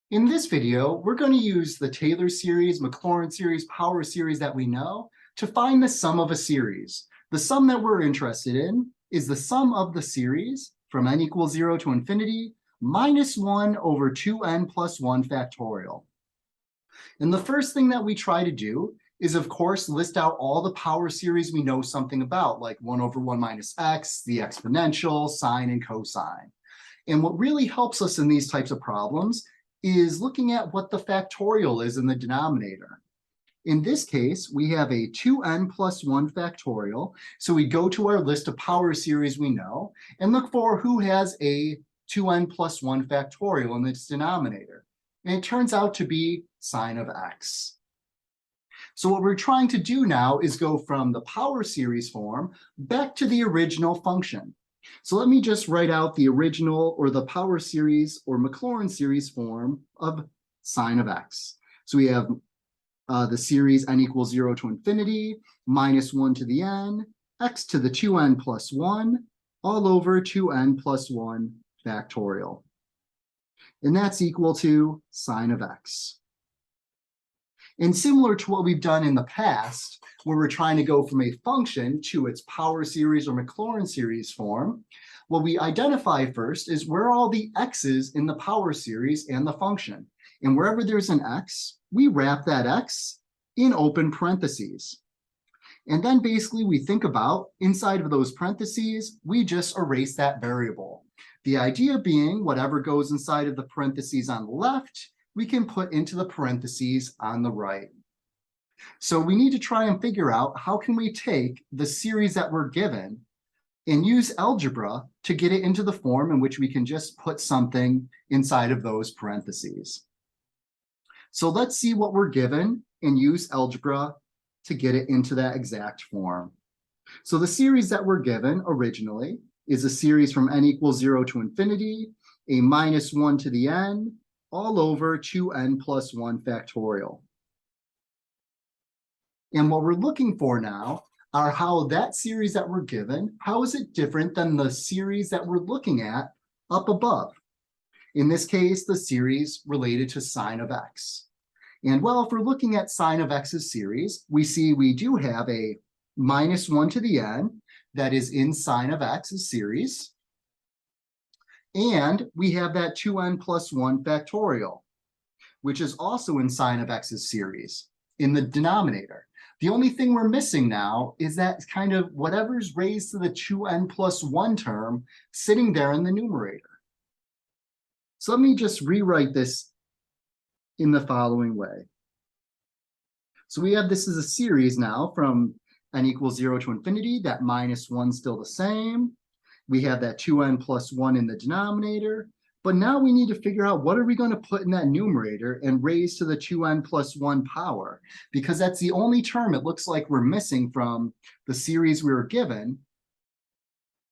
In this video, we're going to use the Taylor series, Maclaurin series, power series that we know to find the sum of a series. The sum that we're interested in is the sum of the series from n equals 0 to infinity minus 1 over 2n plus 1 factorial. And the first thing that we try to do is, of course, list out all the power series we know something about, like 1 over 1 minus x, the exponential, sine, and cosine. And what really helps us in these types of problems is looking at what the factorial is in the denominator. In this case, we have a 2n plus 1 factorial. So we go to our list of power series we know and look for who has a 2n plus 1 factorial in its denominator. And it turns out to be sine of x. So what we're trying to do now is go from the power series form back to the original function. So let me just write out the original or the power series or Maclaurin series form of sine of x. So we have the series n equals 0 to infinity, minus 1 to the n, x to the 2n plus 1, all over 2n plus 1 factorial. And that's equal to sine of x. And similar to what we've done in the past, where we're trying to go from a function to its power series or Maclaurin series form, what we identify first is where are all the x's in the power series and the function. And wherever there's an x, we wrap that x in open parentheses. And then basically we think about inside of those parentheses, we just erase that variable. The idea being whatever goes inside of the parentheses on the left, we can put into the parentheses on the right. So we need to try and figure out how can we take the series that we're given and use algebra to get it into the form in which we can just put something inside of those parentheses. So let's see what we're given and use algebra to get it into that exact form. So the series that we're given originally is a series from n equals 0 to infinity, a minus 1 to the n, all over 2n plus 1 factorial. And what we're looking for now are how that series that we're given, how is it different than the series that we're looking at up above? In this case, the series related to sine of x. And well, if we're looking at sine of x's series, we see we do have a minus 1 to the n that is in sine of x's series. And we have that 2n plus 1 factorial, which is also in sine of x's series in the denominator. The only thing we're missing now is that kind of whatever's raised to the 2n plus 1 term sitting there in the numerator. So let me just rewrite this in the following way. So we have this as a series now from n equals 0 to infinity, that minus 1 still the same. We have that 2n plus 1 in the denominator. But now we need to figure out what are we going to put in that numerator and raise to the 2n plus 1 power, because that's the only term it looks like we're missing from the series we were given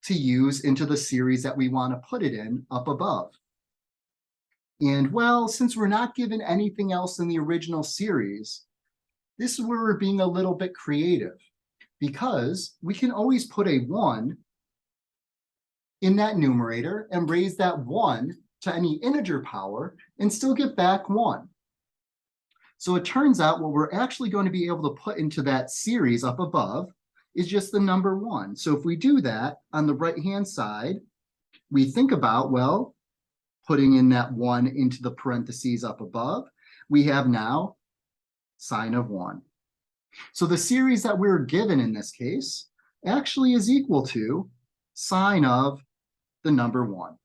to use into the series that we want to put it in up above. And well, since we're not given anything else in the original series, this is where we're being a little bit creative, because we can always put a 1 in that numerator and raise that 1 to any integer power and still get back 1. So it turns out what we're actually going to be able to put into that series up above is just the number 1. So if we do that on the right-hand side, we think about, well, putting in that 1 into the parentheses up above, we have now sine of 1. So the series that we're given in this case actually is equal to sine of the number 1.